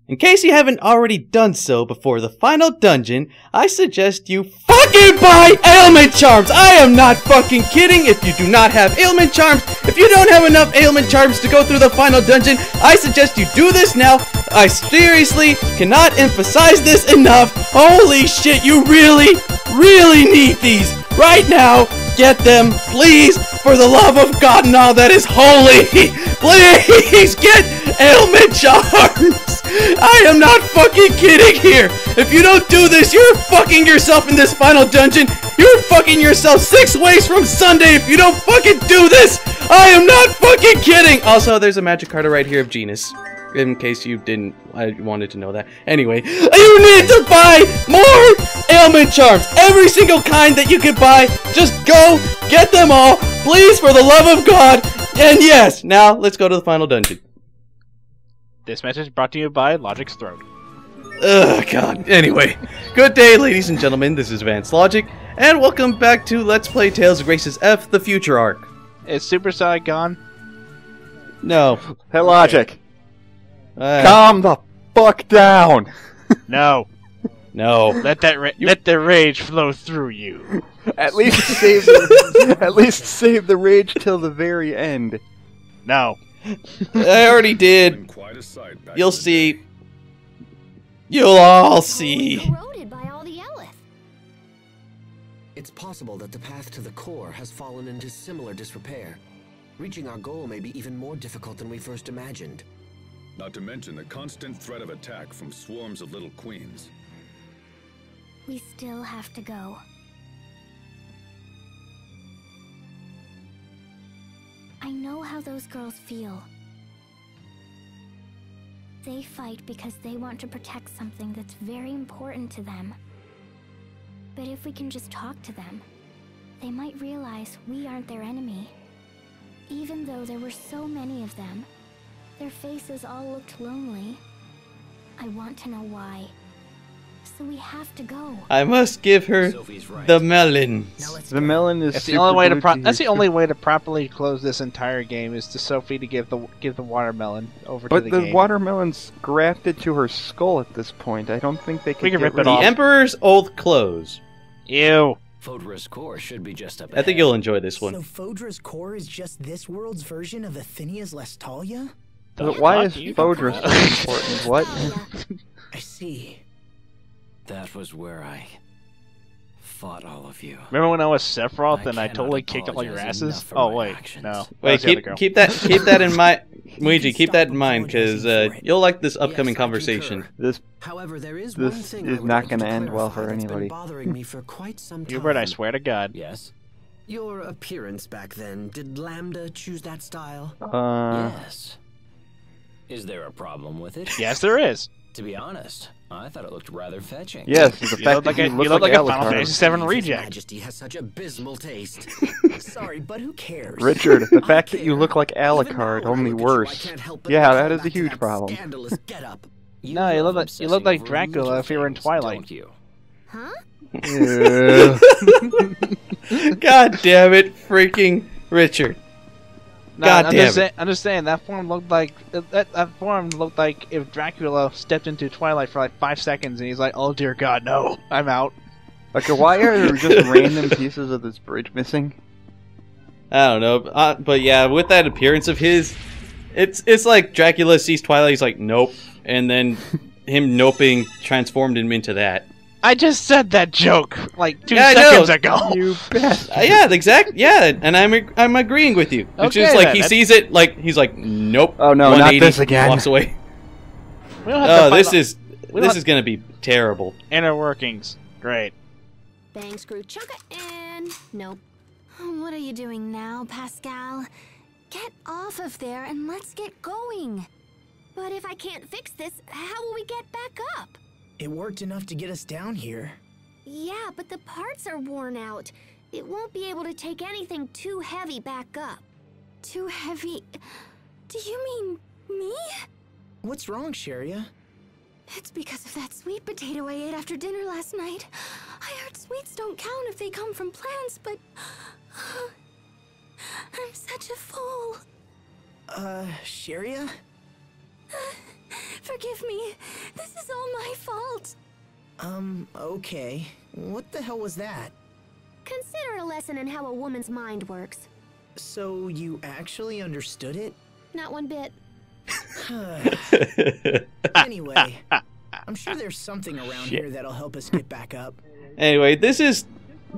In case you haven't already done so before the final dungeon, I suggest you fucking buy ailment charms! I am not fucking kidding. If you do not have ailment charms, if you don't have enough ailment charms to go through the final dungeon, I suggest you do this now. I seriously cannot emphasize this enough. Holy shit, you really need these right now. Get them, please, for the love of God and all that is holy. Please get ailment charms. I am not fucking kidding here. If you don't do this, you're fucking yourself in this final dungeon. You're fucking yourself 6 ways from Sunday if you don't fucking do this. I am not fucking kidding. Also, there's a magic card right here of Genus. In case you didn't, I wanted to know that. Anyway, you need to buy more ailment charms. Every single kind that you can buy. Just go get them all, please, for the love of God. And yes, now let's go to the final dungeon. This message brought to you by Logic's Throat. Ugh, God. Anyway, good day, ladies and gentlemen. This is Vance Logic, and welcome back to Let's Play Tales of Graces F, the Future Arc. Is Super Sonic gone? No. Hey, Logic. Calm the fuck down. No. No. Let the rage flow through you. At least save the rage till the very end. No. I already did. You'll see. You'll all see. Corroded by all the Elith. It's possible that the path to the core has fallen into similar disrepair. Reaching our goal may be even more difficult than we first imagined. Not to mention the constant threat of attack from swarms of little queens. We still have to go. I know how those girls feel. They fight because they want to protect something that's very important to them. But if we can just talk to them, they might realize we aren't their enemy. Even though there were so many of them, their faces all looked lonely. I want to know why. So we have to go. I must give her the melon. The melon is that's the only way to that's the only way to properly close this entire game is to Sophie to give the watermelon over to the game. But the watermelon's grafted to her skull at this point. I don't think they can get rid of it. The Emperor's old clothes. Ew. Phodra's core should be just up I think you'll enjoy this one. So Phodra's core is just this world's version of Athenia's Lestalia? But why is Phodra so important? What? I see. That was where I fought all of you. Remember when I was Sephiroth and I totally kicked all your asses? Oh wait, no. Wait, keep that in mind, Luigi. Keep that in mind, because you'll like this upcoming conversation. However, there is this is not going to end well for anybody. Bothering me for quite some time. Hubert, I swear to God. Yes. Your appearance back then, did Lambda choose that style? Yes. Is there a problem with it? Yes, there is. To be honest, I thought it looked rather fetching. Yes, the fact that you look like a Final Fantasy VII reject. His Majesty has such abysmal taste. Sorry, but who cares? Richard, the fact that you look like Alucard, only worse. Yeah, that is a huge problem. No, you look like Dracula if you were in Twilight. Huh? Yeah. God damn it, freaking Richard. No, God damn it. I'm just saying that form looked like if Dracula stepped into Twilight for like 5 seconds and he's like, "Oh dear God, no, I'm out." Okay, why are there just random pieces of this bridge missing? I don't know, but yeah, with that appearance of his, it's like Dracula sees Twilight, he's like, "Nope," and then him noping transformed him into that. I just said that joke like 2 seconds ago. You bet. Yeah, exactly. Yeah, and I'm agreeing with you. It's Okay, just like then. he sees it, like he's like, "Nope." Oh no, not this again. Walks away. We don't have to This find is gonna be terrible. inner workings. Great. Bang, screw, chunka, and nope. What are you doing now, Pascal? Get off of there and let's get going. But if I can't fix this, how will we get back up? It worked enough to get us down here. Yeah, but the parts are worn out. It won't be able to take anything too heavy back up. Too heavy? Do you mean me? What's wrong, Sharia? It's because of that sweet potato I ate after dinner last night. I heard sweets don't count if they come from plants, but... I'm such a fool. Sharia? Forgive me. This is all my fault. Okay. What the hell was that? Consider a lesson in how a woman's mind works. So you actually understood it? Not one bit. Anyway, I'm sure there's something around here that'll help us get back up. Anyway, this is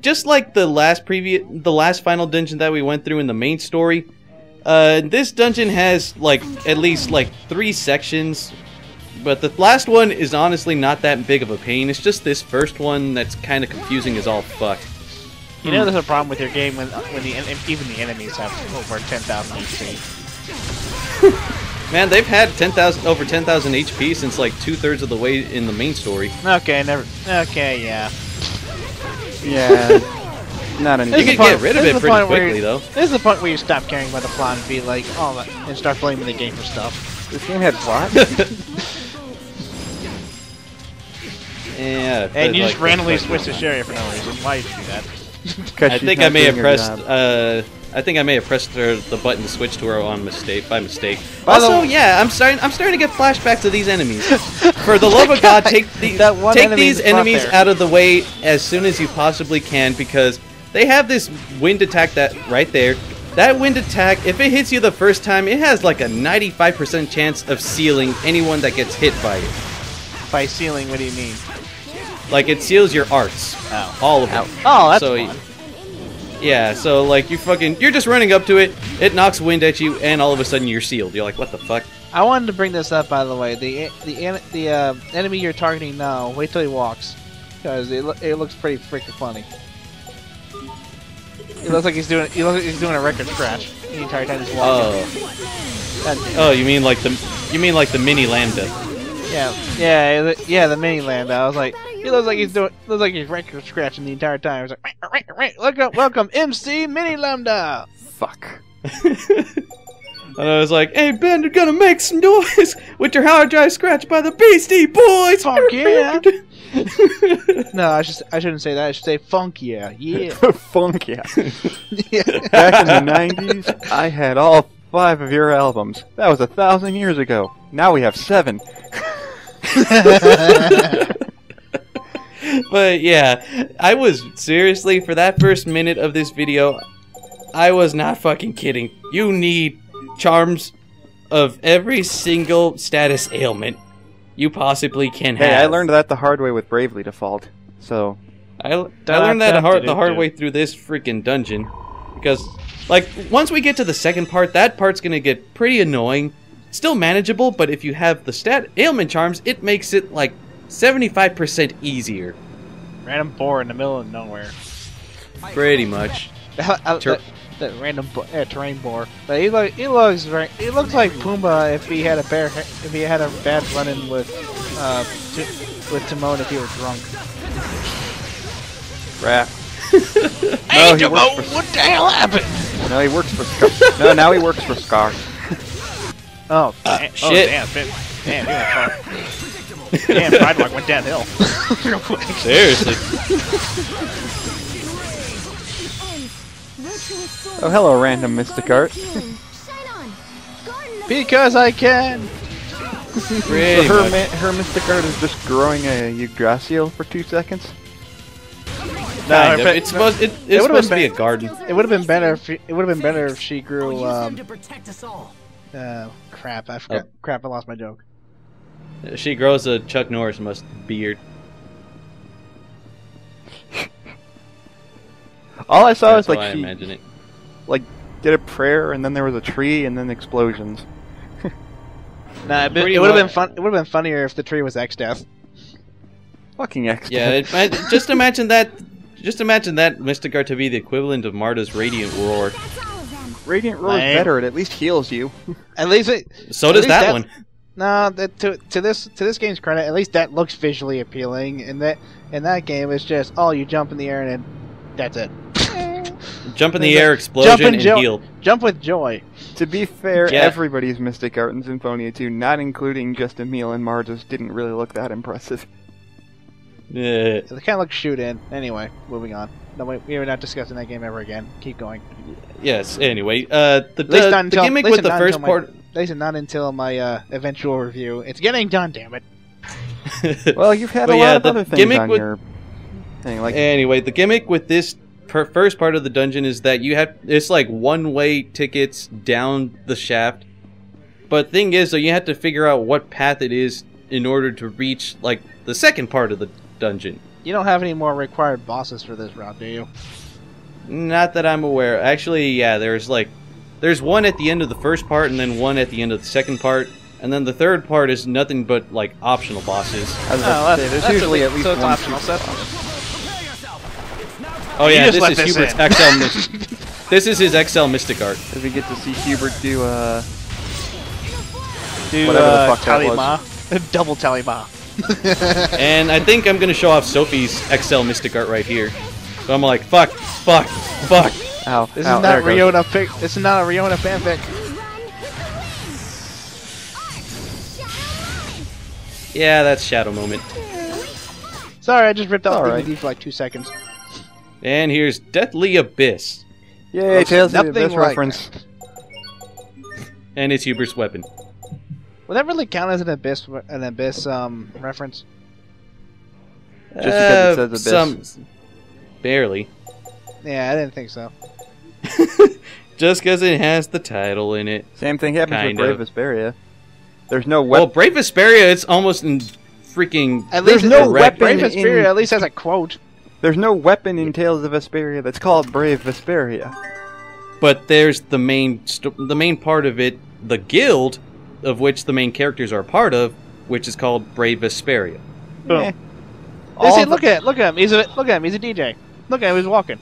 just like the last final dungeon that we went through in the main story. This dungeon has like at least like 3 sections, but the last one is honestly not that big of a pain. It's just this first one that's kind of confusing as all fuck. You know there's a problem with your game when even the enemies have over 10,000 HP. Man, they've had over 10,000 HP since like 2/3 of the way in the main story. Okay, Okay, yeah. Yeah. Not anymore. You can get rid of it pretty quickly, though. This is the point where you stop caring about the plot and be like, oh, and start blaming the game for stuff. This game had plot? Yeah. And you just randomly switch to Sherry for no reason. Why did you do that? I think I may have pressed. I think I may have pressed the button to switch to her by mistake. Also, yeah, I'm starting to get flashbacks to these enemies. For the love of God, take these enemies out of the way as soon as you possibly can, because they have this wind attack right there. That wind attack, if it hits you the first time, it has like a 95% chance of sealing anyone that gets hit by it. By sealing, what do you mean? Like, it seals your arts. Ow. All of them. Oh, that's fun. Yeah, so like you're just running up to it, it knocks wind at you, and all of a sudden you're sealed. You're like, what the fuck? I wanted to bring this up, by the way. The enemy you're targeting now, wait till he walks, because it looks pretty freaking funny. It looks like he's doing a record scratch the entire time he's walking. Oh, you mean like the mini lambda? Yeah, the mini lambda. I was like, he looks like he's record scratching the entire time. I was like, welcome MC Mini Lambda. Fuck. And I was like, hey Ben, you're gonna make some noise with your hard drive scratched by the Beastie Boys. Fuck yeah. No, I shouldn't say that. I should say funk yeah. Yeah. Funk yeah. Back in the 90s, I had all 5 of your albums. That was 1,000 years ago. Now we have 7. But yeah, I was seriously, for that first minute of this video, I was not fucking kidding. You need charms of every single status ailment you possibly can have. Hey, I learned that the hard way with Bravely Default. So I learned that the hard way through this freaking dungeon, because like once we get to the second part, that part's gonna get pretty annoying. Still manageable, but if you have the ailment charms, it makes it like 75% easier. Random boar in the middle of nowhere. Pretty much. That random terrain boar. But he looks like Pumbaa if he had a bad run-in with Timon if he were drunk. Crap. Hey Timon, what the hell happened? No, he works for Scar. No, now he works for Scar. Oh, shit. Damn, he went far. Damn, Sidewalk went downhill. Real quick. Seriously. Oh, hello, random Mystic Art. Because I can. So her Mystic Art is just growing a Yggdrasil for 2 seconds? No, it's supposed to be a garden. It would have been better if she grew. Crap! I forgot. Crap! I lost my joke. She grows a Chuck Norris beard. All I saw was I like she imagine it. like did a prayer, and then there was a tree, and then explosions. Nah, it would have been fun. It would have been funnier if the tree was X-Death. Fucking X. Yeah, just imagine that. Just imagine that Mystic Art to be the equivalent of Marta's Radiant Roar. Radiant Roar is better. It at least heals you. At least so does that one. No, to this game's credit, at least that looks visually appealing. And that in that game, it's just you jump in the air and then that's it. Jump in the air, explosion, and heal. Jump with joy. To be fair, everybody's Mystic Art in Symphonia 2, not including just Emil and Marta's, didn't really look that impressive. Yeah. They kind of look shoot in. Anyway, moving on. No, we are not discussing that game ever again. Keep going. Yes. Anyway, the gimmick with the first part. not until my eventual review. It's getting done, damn it. Well, you've had But a yeah, lot of the other things gimmick on with- your thing. Like, Anyway, the gimmick with this first part of the dungeon is that it's like one-way tickets down the shaft. But thing is, though, you have to figure out what path it is in order to reach, like, the second part of the dungeon. You don't have any more required bosses for this route, do you? Not that I'm aware. Actually, yeah, there's one at the end of the first part, and then one at the end of the second part, and then the third part is nothing but, like, optional bosses. I was about to say, there's usually at least so it's one optional. super So boss. Oh yeah, just this let is this Hubert's in. XL. This is his XL Mystic Art. As we get to see Hubert do, do whatever the fuck that Talima. Double Talima. And I think I'm gonna show off Sophie's XL Mystic Art right here. So I'm like, fuck. ow, This ow, is not there it goes. Riona pic. This is not a Riona fanfic. Yeah, that's Shadow Moment. Sorry, I just ripped out the Alright. DVD for like 2 seconds. And here's Deathly Abyss. Yay, Looks Tales of the nothing Abyss like reference. And it's Hubert's weapon. Would that really count as an abyss reference? Just because it says Abyss. Barely. Yeah, I didn't think so. Just because it has the title in it. Same thing happens Kind with of. Brave Vesperia. There's no Well, weapon. Brave Vesperia, it's almost in freaking... At There's least no direct- weapon Brave Vesperia in- at least has a quote. There's no weapon in Tales of Vesperia that's called Brave Vesperia. But there's the main part of it, the guild, of which the main characters are a part of, which is called Brave Vesperia. Boom. Eh. You see, All look at him. He's a DJ. Look at him. He's walking.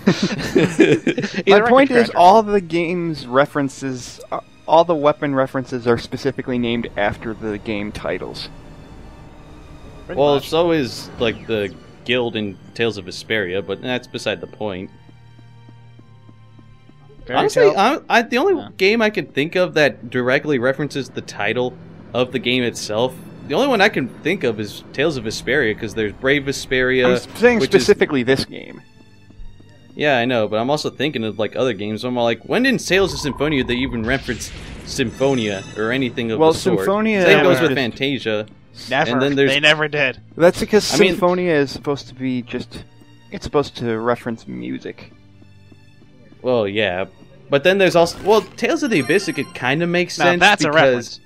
He's My a point record is, scratcher. all the game's references, all the weapon references are specifically named after the game titles. Pretty Well, much. so is like the guild in Tales of Vesperia, but that's beside the point. Fairy Honestly, Tale. the only Yeah. game I can think of that directly references the title of the game itself, the only one I can think of is Tales of Vesperia, because there's Brave Vesperia. I'm saying which is- specifically this game. Yeah, I know, but I'm also thinking of like other games. I'm like, when in Tales of Symphonia they even reference Symphonia or anything of Well, the sort? Symphonia Same goes never. with Fantasia. Never. And then there's They never did. That's because I mean- Symphonia is supposed to be just... It's supposed to reference music. Well, yeah, but then there's also Tales of the Abyss. It kind of makes Now sense that's because a reference.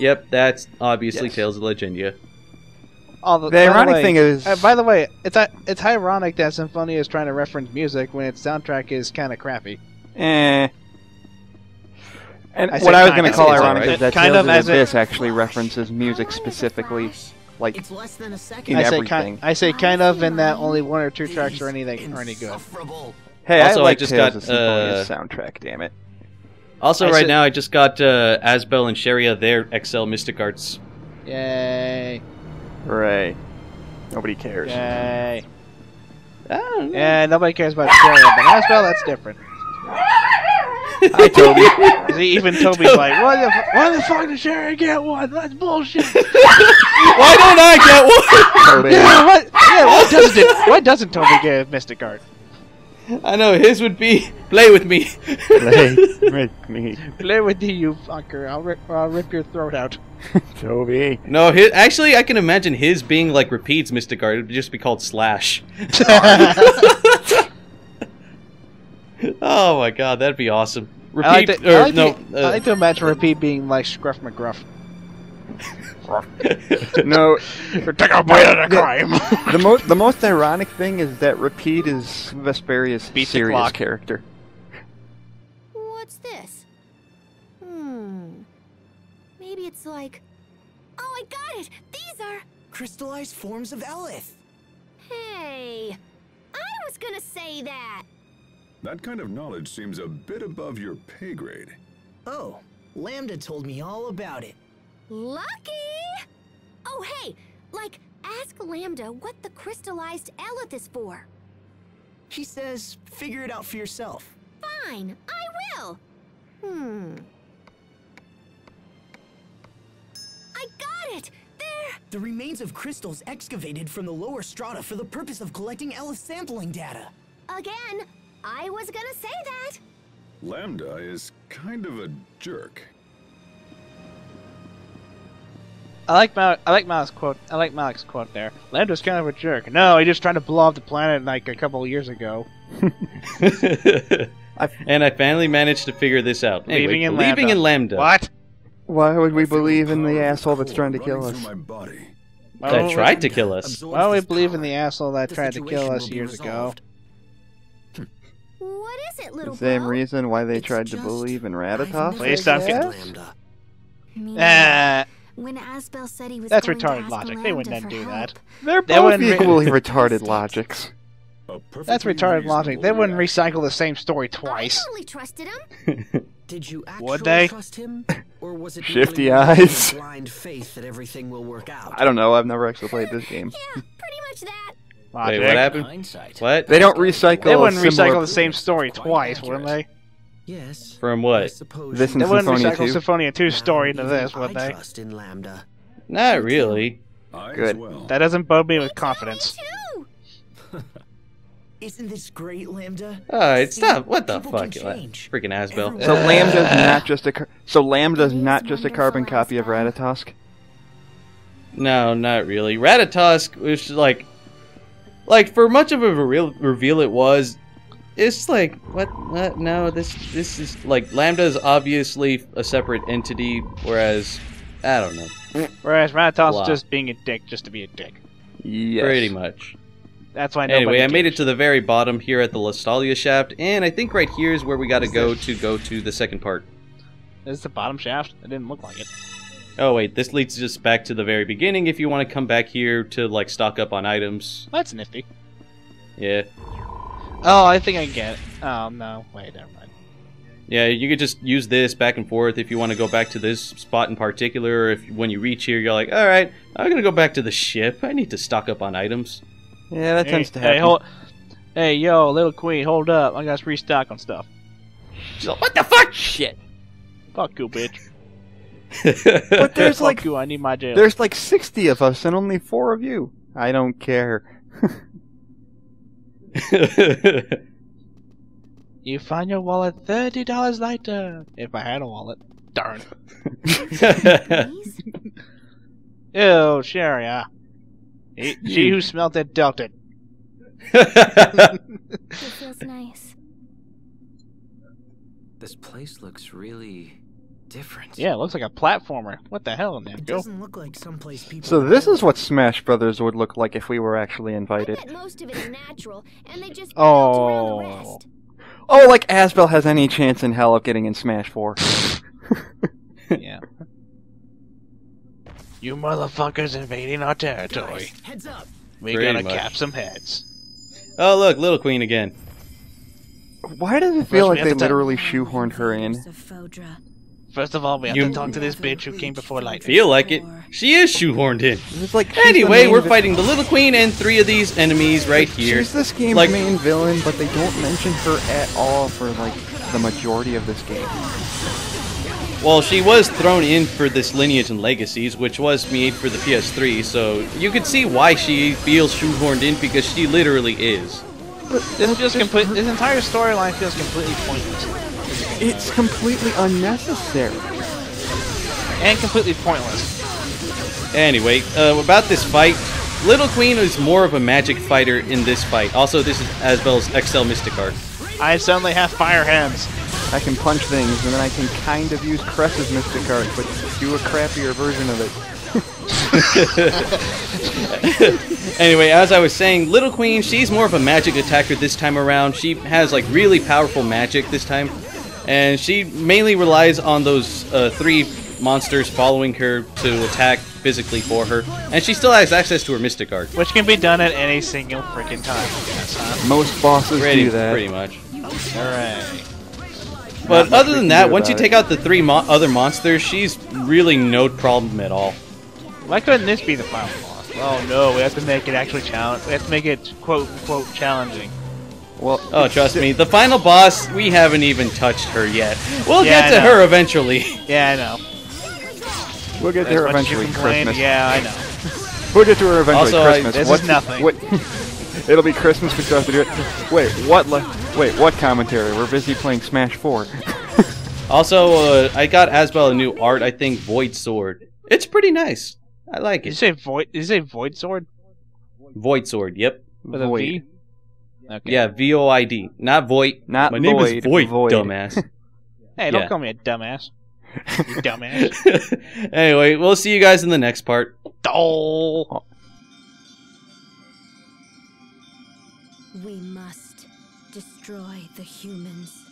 yep, that's obviously Yes. Tales of Legendia. The ironic thing is... by the way, it's ironic that Symphonia is trying to reference music when its soundtrack is kind of crappy. And I what said I was kind going to of. call It's ironic alright. is that Kind Tales of of the as it- Abyss actually references music specifically, like, It's less than a in second. I say everything. I say kind of in that only 1 or 2 tracks are any good. Insufferable. Hey, Also, I I like just Tales got, of Symphonia's soundtrack, damn it. Also, I right said- now I just got Asbel and Sharia their XL Mystic Arts. Yay! Hooray. Nobody cares. Yay! I don't know. Yeah, nobody cares about Sharia, but Asbel, that's different. Hi, Toby. See, even Toby's like, why the fuck did Sharia get one? That's bullshit. Why don't I get one? Toby. Why doesn't Toby get a Mystic Art? I know his would be play with me. Play with me, Play with you fucker. I'll rip your throat out. Toby. No, actually, I can imagine his being like repeats Mystic Art. It'd just be called Slash. Oh my god, that'd be awesome. Repeat I like to imagine Repeat being like Scruff McGruff. No, Take a bite of the crime. the most ironic thing is that Repeat is Vesperia's Beat the serious clock. character. What's this? Maybe it's like... Oh, I got it! These are... Crystallized forms of Elith. Hey! I was gonna say that! That kind of knowledge seems a bit above your pay grade. Oh, Lambda told me all about it. Lucky! Oh, hey! Like, ask Lambda what the crystallized Elith is for. She says, figure it out for yourself. Fine, I will! I got it! There! The remains of crystals excavated from the lower strata for the purpose of collecting Elith sampling data. Again, I was gonna say that! Lambda is kind of a jerk. I like Malik's quote. I like Malik's quote there. Lambda's kind of a jerk. No, he just tried to blow up the planet like a couple of years ago. And I finally managed to figure this out. Anyway, believing in Lambda. What? Why would we believe in the asshole that's trying to kill us? That tried to kill us. Why would we believe in the asshole that tried to kill us years ago? What is it, little The same bro? reason why they tried to believe in Ratatosk? Please stop I getting guess? Ah, When Asbel said he was that's going to retarded ask logic. They Lambda wouldn't for do help. that. They're They both wouldn't equally retarded logics. That's retarded logic. They wouldn't recycle the same story twice. I totally trusted him. Did you Would actually they? trust him? Or was it Shifty merely eyes. blind faith that everything will work out? I don't know, I've never actually played this game. Yeah, pretty much that. Logic. Wait, what happened? Hindsight. What? They don't recycle They wouldn't similar- recycle the same story twice, wouldn't they? Yes. From I what? suppose This you and They wouldn't Symphonia recycle 2? Symphonia 2 story Now into even this, would I they? trust in Lambda. Not really. Good. That doesn't bode me with confidence. Too. Isn't this great, Lambda? Alright, See, stop. What the people fuck? can change. Freaking Asbel. Everyone- So Lambda's not just a Lambda's not just a carbon copy of Ratatosk. No, not really. Ratatosk was like for much of a reveal it was. It's like what? No, this is like Lambda is obviously a separate entity, whereas I don't know. Whereas Ratatosk Blah. is just being a dick just to be a dick. Yes. Pretty much. That's why nobody Anyway, I made it cares. to the very bottom here at the Nostalgia Shaft, and I think right here is where we got to go to the second part. Is this the bottom shaft? It didn't look like it. Oh wait, this leads us back to the very beginning. If you want to come back here to like stock up on items, That's nifty. yeah. Oh, I think I get it. Oh, no. Wait, never mind. Yeah, you could just use this back and forth if you want to go back to this spot in particular. Or if when you reach here, you're like, all right, I'm gonna go back to the ship. I need to stock up on items. Yeah, that tends to happen. Hey, yo, little queen, hold up. I got to restock on stuff. She's like, what the fuck? Shit. Fuck you, bitch. But there's Fuck like you, I need my jail. there's like 60 of us and only 4 of you. I don't care. You find your wallet $30 later. If I had a wallet. Darn. Please? Ew, Sherry, she who smelt it dealt it. It feels nice. This place looks really different. Yeah, it looks like a platformer. What the hell in there? It Go. doesn't look like someplace people. So would this go. is what Smash Brothers would look like if we were actually I invited. bet most of it is natural, and they just Oh. built around the rest. Oh, like Asbel has any chance in hell of getting in Smash 4. Yeah. You motherfuckers invading our territory. Guys, heads up. We Pretty gotta much. cap some heads. Oh look, Little Queen again. Why does it First feel we like have they to talk- literally shoehorned her in? First of all, we have You- to talk to this bitch who came before lightning. Feel like it. She is shoehorned in. It's like she's the Anyway, main we're vi- fighting the Little Queen and 3 of these enemies right here. She's this game's Like- main villain, but they don't mention her at all for like the majority of this game. Well, she was thrown in for this Lineage and Legacies, which was made for the PS3, so you could see why she feels shoehorned in, because she literally is. This entire storyline feels completely pointless. It's completely unnecessary. And completely pointless. Anyway, about this fight, Little Queen is more of a magic fighter in this fight. Also, this is Asbel's XL Mystic Art. I suddenly have fire hands. I can punch things, and then I can kind of use Cress's Mystic Art, but do a crappier version of it. Anyway, as I was saying, Little Queen, she's more of a magic attacker this time around. She has like really powerful magic this time, and she mainly relies on those 3 monsters following her to attack physically for her, and she still has access to her Mystic Art. Which can be done at any single freaking time. Yes, huh? Most bosses do that. Pretty much. Alright. But much other we than can that, do once you about take out the 3 other monsters, she's really no problem at all. Why couldn't this be the final boss? Oh no, we have to make it actually challenge. We have to make it quote unquote challenging. Well, Oh, trust me, the final boss, we haven't even touched her yet. We'll Yeah, get I to know. her eventually. Yeah, I know. we'll get to As her much as you eventually. complain, Christmas. yeah, I know. We'll get to her eventually. Also, Christmas. this is What's- nothing. What? It'll be Christmas. We still have to do it. Wait, what? Wait, what commentary? We're busy playing Smash 4. Also, I got Asbel a new art, I think Void Sword. It's pretty nice. I like Did you it. say void? Did you say void sword Void Sword, yep. with a V? Okay. Yeah, VOID. Not Void. Not My name is Void, Void, Void. dumbass. Hey, don't Yeah. call me a dumbass. You dumbass. Anyway, we'll see you guys in the next part. Oh. We must destroy the humans.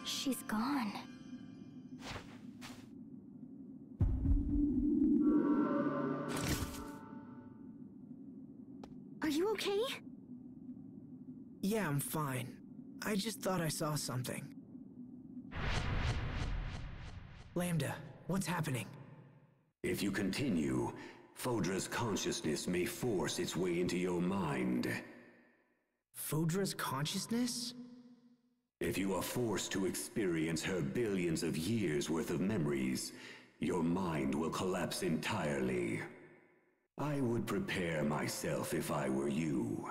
She's gone. Are you okay? Yeah, I'm fine. I just thought I saw something. Lambda, what's happening? If you continue, Phodra's consciousness may force its way into your mind. Phodra's consciousness? If you are forced to experience her billions of years worth of memories, your mind will collapse entirely. I would prepare myself if I were you.